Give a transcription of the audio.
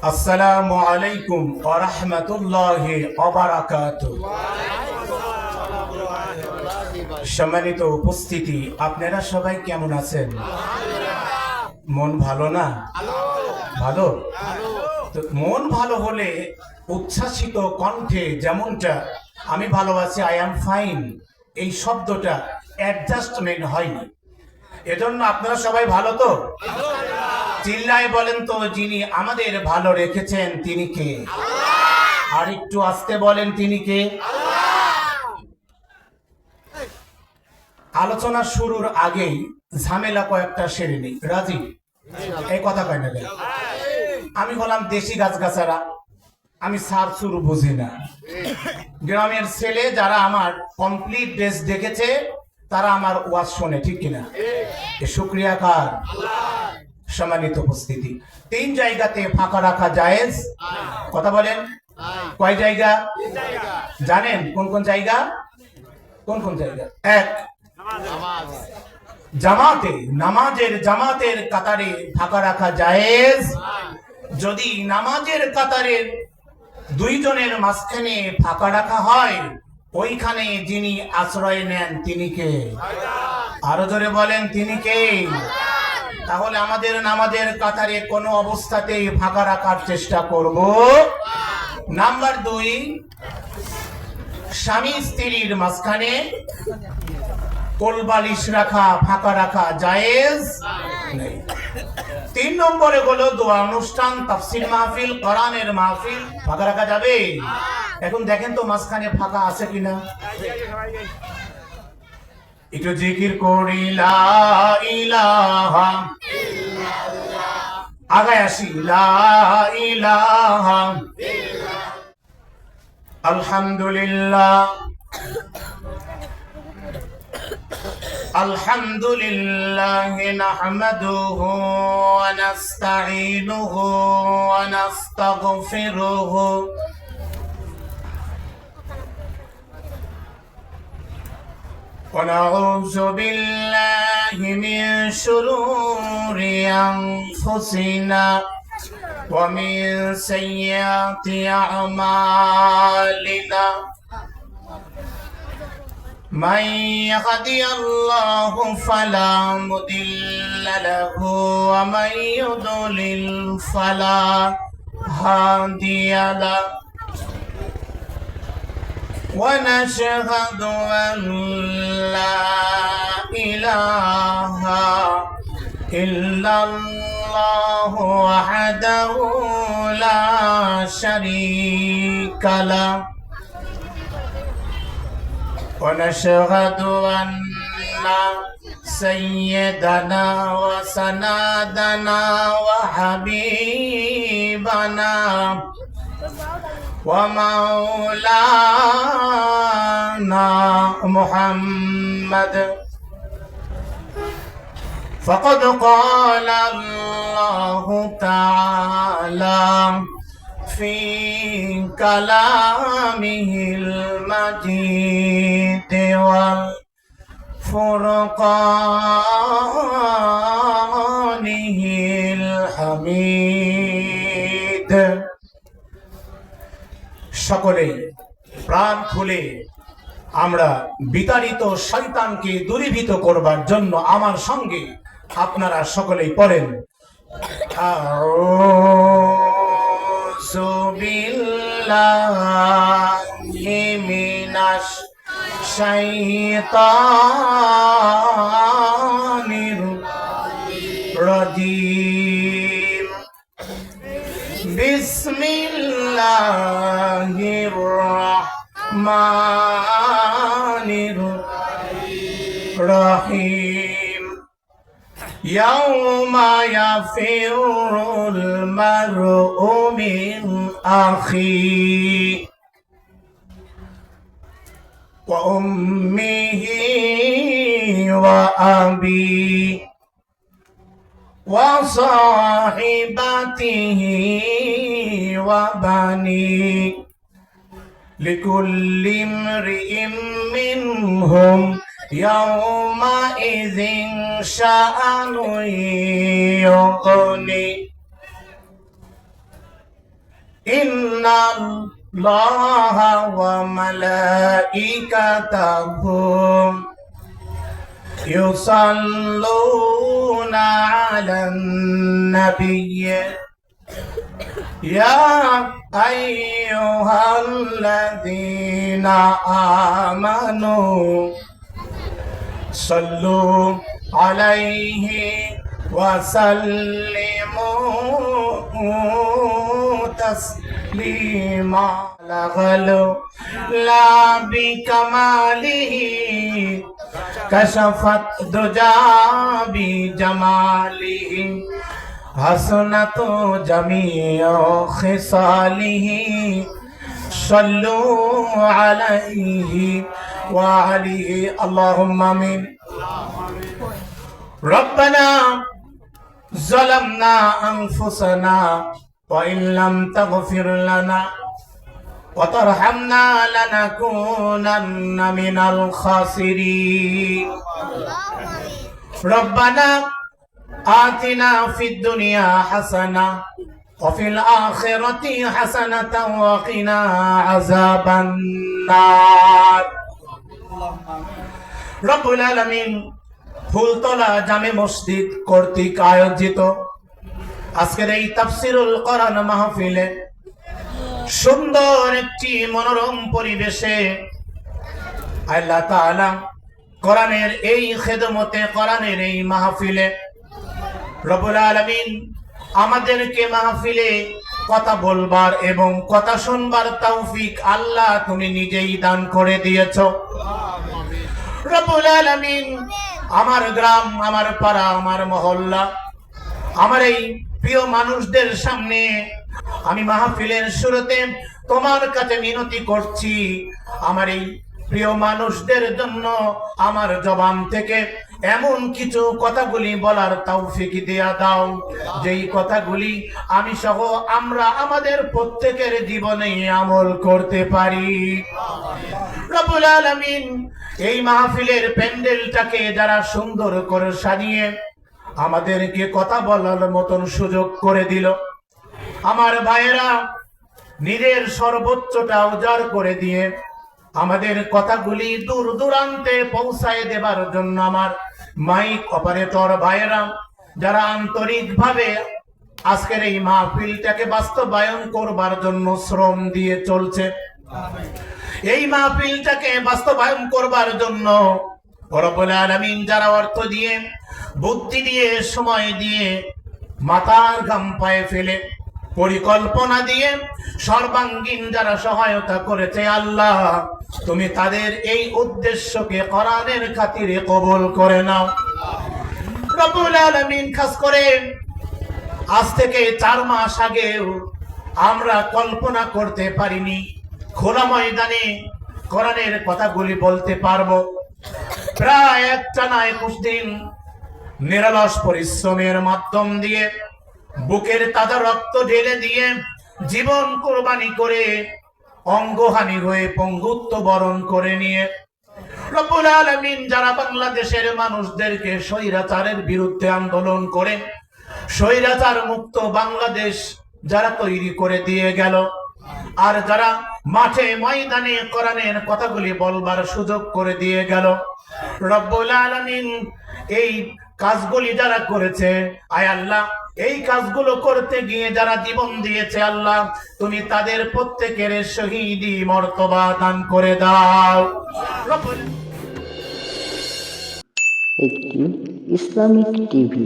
আসসালামু আলাইকুম ওয়া রাহমাতুল্লাহি ওয়া বারাকাতুহু। সম্মানিত উপস্থিতি, আপনারা সবাই কেমন আছেন? মন ভালো না? ভালো। তো মন ভালো হলে উচ্ছ্বাসিত কণ্ঠে যেমনটা আমি ভালো আছি, আই এম ফাইন, এই শব্দটা অ্যাডজাস্টমেন্ট হয়নি। এজন্য আপনারা সবাই ভালো তো? চিল্লায় বলেন তো, যিনি আমাদের ভালো রেখেছেন তিনি কে? আর একটু আস্তে বলেন, তিনি কে? আলোচনা শুরুর আগেই ঝামেলা কয়েকটা সেরে নেই। রাজি? এই কথা কয় না কেন? আমি বললাম দেশি গাছগাছারা, আমি সার সুর বুঝি না। গ্রামের ছেলে যারা আমার কমপ্লিট ড্রেস দেখেছে তারা আমার ওয়াজ শোনে, ঠিক কিনা? শুক্রিয়া কার? সম্মানিত উপস্থিতি, 3 জায়গাতে ফাঁকা রাখা জায়েজ। কথা বলেন, কয় জায়গা? জানেন কোন কোন জায়গা? কোন কোন জায়গা? 1, জামাতে, জামাতের কাতারে ফাঁকা রাখা জায়েজ। যদি নামাজের কাতারের 2 জনের মাঝখানে ফাঁকা রাখা হয়, ওইখানে যিনি আশ্রয় নেন তিনি কে? আরো জোরে বলেন, তিনি কে? তাহলে আমাদের নামাজের কাতারে কোনো অবস্থাতেই ফাঁকা রাখার চেষ্টা করব। নাম্বার 2, স্বামী স্ত্রীর মাঝখানে কোলবালিশ রাখা, ফাঁকা রাখা জায়েজ নেই। 3 নম্বরে হলো দোয়া অনুষ্ঠান, তাফসীর মাহফিল, কোরআনের মাহফিল, ফাঁকা রাখা যাবে? এখন দেখেন তো মাঝখানে ফাঁকা আছে কিনা। একটু জিকির করি লা ইলাহা ইল্লাল্লাহ, আগায় আসি লা ইলাহা ইল্লাল্লাহ, আলহামদুলিল্লাহ আলহামদুলিল্লাহ নাহমাদুহু ওয়া নাস্তাঈনুহু ওয়া নাস্তাগফিরুহু ونعوذ بالله من شرور أنفسنا ومن سيئات أعمالنا من يهدي الله فلا مضل له ومن يضلل فلا هادي له ونشهد أن لا إله إلا الله وحده لا شريك له ونشهد أن سيدنا وسندنا وحبيبنا ومولانا محمد فقد قال الله تعالى في كلامه المجيد وفرقانه الحميد। সকলে প্রাণ খুলে আমরা বিতাড়িত শয়তানকে দূরীভূত করবার জন্য আমার সঙ্গে আপনারা সকলেই পড়েন, আউযু বিল্লাহি মিনাশ শাইতানির রাজিম, বিসমিল্লাহির রহমানির রহিম। ইয়াউমা ইয়াফিরুল মারউ মিন আখিহি ওয়া উম্মিহি ওয়া আবিহি وصاحبته وبنيه لكل امرئ منهم يومئذ شأن يغنيه ইন্নাল্লাহা ওয়া মালাইকাতাহু ইউসাল্লুনা আলান নাবিয়্যি ইয়া আইয়ুহাল্লাযীনা আমানু সাল্লু আলাইহি ওয়া সাল্লিমু তাসলিমা লাগালো লা বিকামালিহি কাশাফাত দুজা বিজামালিহি হাসনাতু জামিউ খিসালিহি সাল্লু আলাইহি ওয়া আলিহি আল্লাহুম্মা আমিন। রব্বানা যালামনা আনফুসানা ওয়া ইন লাম তাগফির লানা ওয়া তারহামনা লানাকুনান্না মিনাল খাসিরিন। রব্বানা আতিনা ফিদ দুনিয়া হাসানা ওয়া ফিল আখিরাতি হাসানাতাও ওয়া কিনা আযাবান নার। রব্বুল আলামিন ফুলতলা জামে মসজিদ কর্তৃক আয়োজিত আজকের এই তাফসীরুল কোরআন মাহফিলে সুন্দর একটি মনোরম পরিবেশে আল্লাহ তাআলা কোরআনের এই খেদমতে, কোরআনের এই মাহফিলে রব্বুল আলামিন আমাদেরকে মাহফিলে কথা বলবার এবং কথা শুনবার তৌফিক আল্লাহ তুমি নিজেই দান করে দিয়েছো। রব্বুল আলামিন আমার গ্রাম, আমার পাড়া, আমার মহল্লা, আমার এই প্রিয় মানুষদের সামনে আমি মাহফিলের শুরুতে তোমার কাছে মিনতি করছি, আমার এই প্রিয় মানুষদের জন্য আমার জবান থেকে এমন কিছু কথাগুলি বলার তৌফিক দিয়া দাও, যেই কথাগুলি আমি সহ আমরা আমাদের প্রত্যেকের জীবনে আমল করতে পারি। রব্বুল আলামিন এই মাহফিলের প্যান্ডেলটাকে যারা সুন্দর করে সাজিয়ে আমাদেরকে কথা বলার মতন সুযোগ করে দিল, আমার ভাইয়েরা নিজের সর্বোচ্চটা উজাড় করে দিয়ে আমাদের কথাগুলি দূর দূরান্তে পৌঁছায় দেবার জন্য আমার মাইক অপারেটর ভাইয়েরা যারা আন্তরিকভাবে আজকের এই মাহফিলটাকে বাস্তবায়ন করবার জন্য শ্রম দিয়ে চলছে, এই মাহফিলটাকে বাস্তবায়ন করবার জন্য রব্বুল আলামিন যারা অর্থ দিয়ে, বুদ্ধি দিয়ে, সময় দিয়ে, মাথার ঘাম পায়ে ফেলে, পরিকল্পনা দিয়ে সর্বাঙ্গীন যারা সহায়তা করেছে, আল্লাহ তুমি তাদের এই উদ্দেশ্যকে কোরআনের খাতিরে কবুল করে নাও। রব্বুল আলামিন খাস করে আজ থেকে 4 মাস আগেও আমরা কল্পনা করতে পারিনি খোলা ময়দানে কোরআনের কথাগুলি বলতে পারবো। প্রায় একটানা 21 দিন নিরলস পরিশ্রমের মাধ্যম দিয়ে, বুকের তাজা রক্ত ঢেলে দিয়ে, জীবন কোরবানি করে, অঙ্গহানি হয়ে পঙ্গুত্ব বরণ করে নিয়ে রব্বুল আলামিন যারা বাংলাদেশের মানুষদেরকে স্বৈরাচারের বিরুদ্ধে আন্দোলন করে স্বৈরাচার মুক্ত বাংলাদেশ যারা তৈরি করে দিয়ে গেল, আর যারা মাঠে ময়দানে কোরআনের কথাগুলি বলবার সুযোগ করে দিয়ে গেল, রব্বুল আলামিন এই কাজগুলি যারা করেছে, আয় আল্লাহ এই কাজগুলো করতে গিয়ে যারা জীবন দিয়েছে, আল্লাহ তুমি তাদের প্রত্যেকের শহীদি মর্তবা দান করে দাও। একটি ইসলামিক টিভি।